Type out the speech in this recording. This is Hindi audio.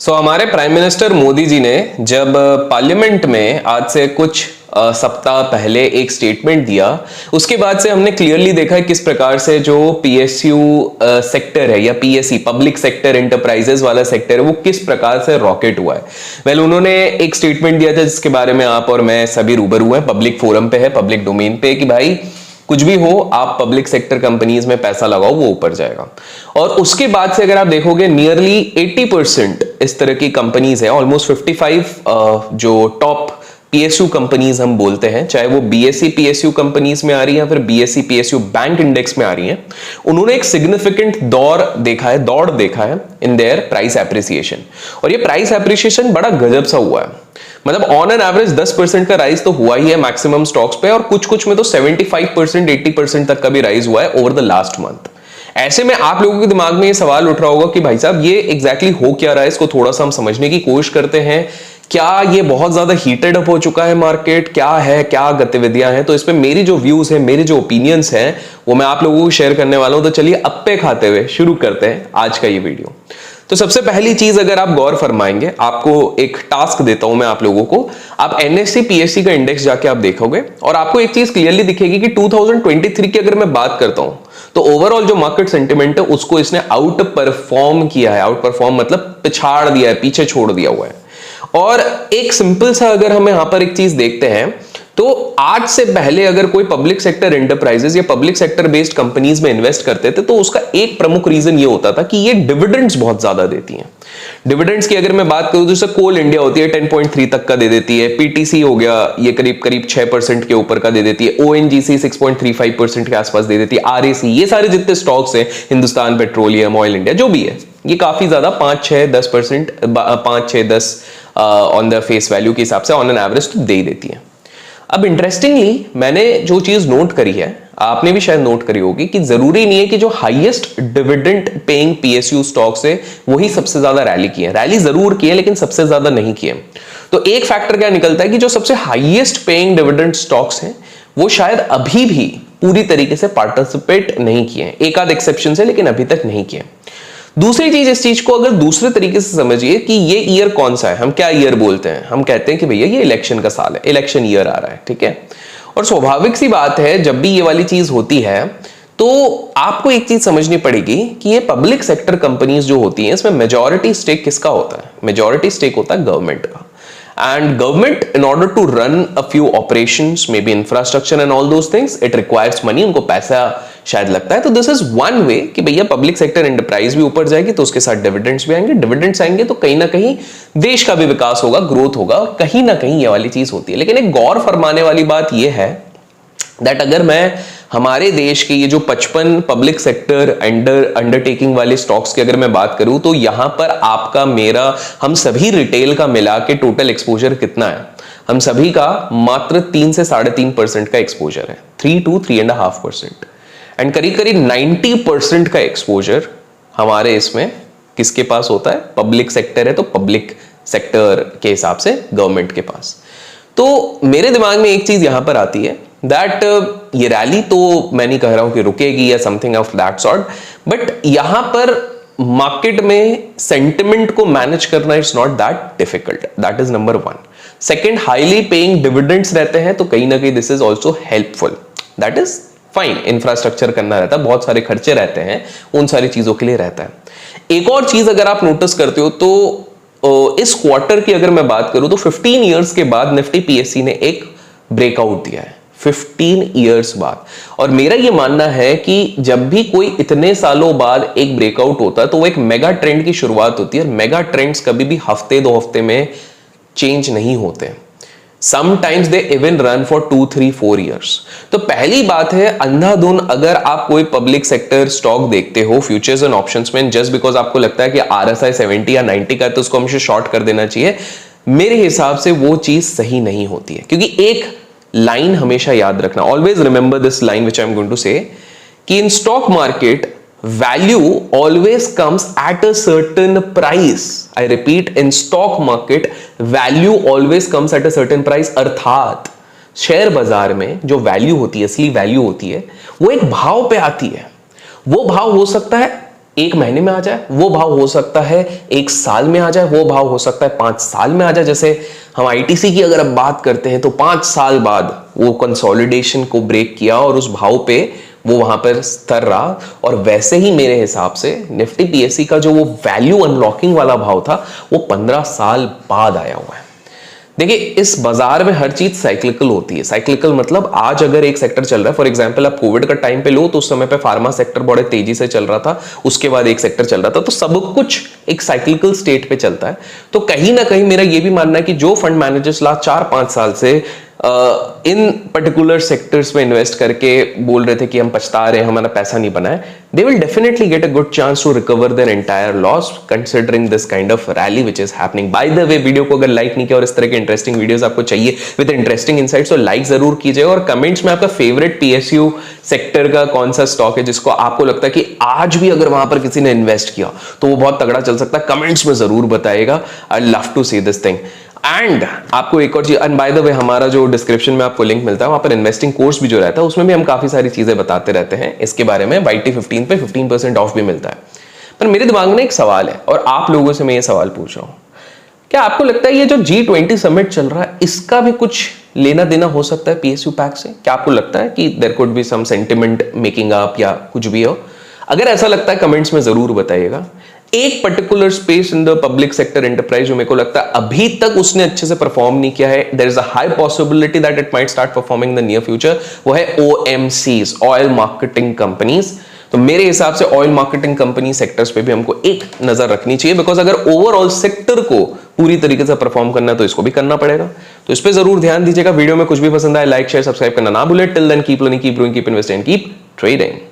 हमारे प्राइम मिनिस्टर मोदी जी ने जब पार्लियामेंट में आज से कुछ सप्ताह पहले एक स्टेटमेंट दिया, उसके बाद से हमने क्लियरली देखा है किस प्रकार से जो पीएसयू सेक्टर है या पीएसई पब्लिक सेक्टर एंटरप्राइजेस वाला सेक्टर है वो किस प्रकार से रॉकेट हुआ है। उन्होंने एक स्टेटमेंट दिया था जिसके बारे में आप और मैं सभी रूबरू हैं, पब्लिक फोरम पे है, पब्लिक डोमेन पे, कि भाई कुछ भी हो आप पब्लिक सेक्टर कंपनीज में पैसा लगाओ वो ऊपर जाएगा। और उसके बाद से अगर आप देखोगे नियरली 80% इस तरह की कंपनीज है, ऑलमोस्ट 55 जो टॉप पीएसयू कंपनीज हम बोलते हैं, चाहे वो बीएसई पीएसयू कंपनीज में आ रही है या फिर बीएसई पीएसयू बैंक इंडेक्स में आ रही हैं, उन्होंने एक सिग्निफिकेंट दौड़ देखा है इन देयर प्राइस एप्रिसिएशन। और ये प्राइस एप्रिसिएशन बड़ा गजब सा हुआ है, मतलब ऑन एन एवरेज 10% का राइज तो हुआ ही है मैक्सिमम स्टॉक्स पे, और कुछ में तो 75% 80% तक का भी राइज हुआ है ओवर द लास्ट मंथ। ऐसे में आप लोगों के दिमाग में ये सवाल उठ रहा होगा कि भाई साहब ये एग्जैक्टली हो क्या रहा है, इसको थोड़ा सा हम समझने की कोशिश करते हैं। क्या ये बहुत ज्यादा हीटेड अप हो चुका है मार्केट, क्या है, क्या गतिविधियां हैं? तो इस पे मेरी जो व्यूज है, मेरे जो ओपिनियंस हैं वो मैं आप लोगों को शेयर करने वाला हूं। तो चलिए अप्पे खाते हुए शुरू करते हैं आज का ये वीडियो। तो सबसे पहली चीज अगर आप गौर फरमाएंगे, आपको एक टास्क देता हूं मैं आप लोगों को, आप एनएससी पीएससी का इंडेक्स जाके आप देखोगे और आपको एक चीज क्लियरली दिखेगी कि 2023 की अगर मैं बात करता हूं तो ओवरऑल जो मार्केट सेंटिमेंट है उसको इसने आउट परफॉर्म किया है। आउट परफॉर्म मतलब पिछाड़ दिया है, पीछे छोड़ दिया हुआ है। और एक सिंपल सा अगर हम यहां पर एक चीज देखते हैं तो आज से पहले अगर कोई पब्लिक सेक्टर एंटरप्राइजेस या पब्लिक सेक्टर बेस्ड कंपनीज में इन्वेस्ट करते थे तो उसका एक प्रमुख रीजन ये होता था कि ये डिविडेंड्स बहुत ज्यादा देती हैं। डिविडेंड्स की अगर मैं बात करूं तो जैसे कोल इंडिया होती है 10.3 तक का दे देती है, पीटीसी हो गया ये करीब 6% के ऊपर का दे देती है, ओएनजीसी 6.35% के आसपास दे देती है, आरएसी, ये सारे जितने स्टॉक्स हैं, हिंदुस्तान पेट्रोलियम, ऑयल इंडिया, जो भी है, ये काफी ज्यादा 5-6-10% 5-6-10 ऑन द फेस वैल्यू के हिसाब से ऑन एन एवरेज तो दे ही देती है। अब इंटरेस्टिंगली मैंने जो चीज नोट करी है, आपने भी शायद नोट करी होगी, कि जरूरी नहीं है कि जो highest dividend paying PSU stocks है वही सबसे ज्यादा रैली किए। रैली जरूर किए लेकिन सबसे ज्यादा नहीं किए। तो एक फैक्टर क्या निकलता है कि जो सबसे हाईएस्ट पेइंग डिविडेंड स्टॉक्स हैं वो शायद अभी भी पूरी तरीके से पार्टिसिपेट नहीं किए। एक आध एक्सेप्शन है लेकिन अभी तक नहीं किए। दूसरी चीज, इस चीज को अगर दूसरे तरीके से समझिए कि ये ईयर कौन सा है, हम क्या ईयर बोलते हैं, हम कहते हैं कि भैया ये इलेक्शन का साल है, इलेक्शन ईयर आ रहा है, ठीक है। और स्वाभाविक सी बात है जब भी ये वाली चीज होती है तो आपको एक चीज समझनी पड़ेगी कि ये पब्लिक सेक्टर कंपनीज जो होती हैं इसमें मेजॉरिटी स्टेक किसका होता है? मेजॉरिटी स्टेक होता है गवर्नमेंट का। And government, in order to run a few operations, maybe infrastructure and all those things, it requires money. उनको पैसा शायद लगता है। तो this is one way कि भैया पब्लिक सेक्टर एंटरप्राइज भी ऊपर जाएगी तो उसके साथ डिविडेंड्स भी आएंगे। डिविडेंड्स आएंगे तो कहीं ना कहीं देश का भी विकास होगा, ग्रोथ होगा, और कहीं ना कहीं ये वाली चीज होती है। लेकिन एक गौर फरमाने वाली बात ये है दैट अगर मैं हमारे देश के ये जो 55 पब्लिक सेक्टर अंडरटेकिंग वाले स्टॉक्स की अगर मैं बात करूं तो यहां पर आपका, मेरा, हम सभी रिटेल का मिला के टोटल एक्सपोजर कितना है? हम सभी का मात्र 3 से 3.5% का एक्सपोजर है, 3 to 3.5%। एंड करीब 90% का एक्सपोजर हमारे इसमें किसके पास होता है? पब्लिक सेक्टर है, तो पब्लिक सेक्टर के हिसाब से गवर्नमेंट के पास। तो मेरे दिमाग में एक चीज यहां पर आती है दैट ये रैली तो मैं नहीं कह रहा हूं कि रुकेगी या something of that sort, but यहां पर मार्केट में सेंटिमेंट को मैनेज करना it's not that difficult. That is number 1। Second, highly paying dividends रहते हैं तो कहीं ना कहीं this is also helpful. That is fine. Infrastructure करना रहता है, बहुत सारे खर्चे रहते हैं, उन सारी चीजों के लिए रहता है। एक और चीज अगर आप नोटिस करते हो तो इस क्वार्टर की अगर मैं बात करूं तो 15 ईयर्स के बाद निफ्टी पीएससी ने एक ब्रेकआउट दिया है, 15 ईयर्स बाद। और मेरा ये मानना है कि जब भी कोई इतने सालों बाद एक ब्रेकआउट होता है तो वो एक मेगा ट्रेंड की शुरुआत होती है। और मेगा ट्रेंड्स कभी भी हफ्ते 2 हफ्ते में चेंज नहीं होते, sometimes they even run for 2, 3, 4 years. तो पहली बात है, अंधाधुन अगर आप कोई पब्लिक सेक्टर स्टॉक देखते हो फ्यूचर्स एंड ऑप्शंस में, जस्ट बिकॉज आपको लगता है कि आरएसआई 70 या 90 का है तो उसको हमेशा शॉर्ट कर देना चाहिए, मेरे हिसाब से वो चीज सही नहीं होती है। क्योंकि एक लाइन हमेशा याद रखना, always remember this line which I am going to say, कि in stock market value always comes at a certain price. I repeat, in stock market value always comes at a certain price. अर्थात शेयर बाजार में जो वैल्यू होती है, असली वैल्यू होती है, वो एक भाव पे आती है। वो भाव हो सकता है एक महीने में आ जाए वो भाव, हो सकता है एक साल में आ जाए वो भाव, हो सकता है 5 साल में आ जाए। जैसे हम आईटीसी की अगर अब बात करते हैं तो 5 साल बाद वो कंसोलिडेशन को ब्रेक किया और उस भाव पे वो वहां पर स्थिर रहा। और वैसे ही मेरे हिसाब से निफ्टी पीएससी का जो वो वैल्यू अनलॉकिंग वाला भाव था वो 15 साल बाद आया हुआ है। देखिए, इस बाजार में हर चीज साइक्लिकल होती है। साइक्लिकल मतलब आज अगर एक सेक्टर चल रहा है, फॉर एग्जांपल आप कोविड का टाइम पे लो तो उस समय पे फार्मा सेक्टर बड़े तेजी से चल रहा था, उसके बाद एक सेक्टर चल रहा था, तो सब कुछ एक साइक्लिकल स्टेट पे चलता है। तो कहीं ना कहीं मेरा ये भी मानना है कि जो फंड मैनेजर्स लास्ट 4-5 साल से इन पर्टिकुलर सेक्टर्स में इन्वेस्ट करके बोल रहे थे कि हम पछता रहे हैं, हमारा पैसा नहीं बना है, they will definitely get a good chance to recover their entire loss considering this kind of rally which is happening. By the way, video को अगर लाइक नहीं किया और इस तरह के इंटरेस्टिंग वीडियोस आपको चाहिए विद इंटरेस्टिंग इनसाइट्स तो लाइक जरूर कीजिएगा, और कमेंट्स में आपका फेवरेट पीएसयू सेक्टर का कौन सा स्टॉक है जिसको आपको लगता है कि आज भी अगर वहां पर किसी ने इन्वेस्ट किया तो वो बहुत तगड़ा चल सकता है, कमेंट्स में जरूर बताइएगा। I love to see this thing. And आपको एक और चीज, एंड बाय द वे हमारा जो डिस्क्रिप्शन में आपको लिंक मिलता है वहां पर इन्वेस्टिंग कोर्स भी जो रहता है उसमें भी हम काफी सारी चीजें बताते रहते हैं इसके बारे में। YT15 पे 15% ऑफ भी मिलता है। पर मेरे दिमाग में एक सवाल है और आप लोगों से मैं ये सवाल पूछ रहा हूं, क्या आपको लगता है ये जो G20 समिट चल रहा है इसका भी कुछ लेना देना हो सकता है पीएसयू पैक से? क्या आपको लगता है कि there could be some sentiment making up या कुछ भी हो? अगर ऐसा लगता है कमेंट्स में जरूर बताइएगा। एक particular space in the public sector enterprise जो मेरे को लगता है अभी तक उसने अच्छे से परफॉर्म नहीं किया है, there is a high possibility that it might start performing in the near future, वो है OMCs, ऑयल मार्केटिंग कंपनीज। तो मेरे हिसाब से ऑयल मार्केटिंग कंपनी सेक्टर्स पे भी हमको एक नजर रखनी चाहिए, बिकॉज अगर ओवरऑल सेक्टर को पूरी तरीके से परफॉर्म करना है तो इसको भी करना पड़ेगा। तो इस पे जरूर ध्यान दीजिएगा। वीडियो में कुछ भी पसंद आए लाइक शेयर सब्सक्राइब करना ना भूले। Till then keep learning, keep growing, keep investing, keep trading.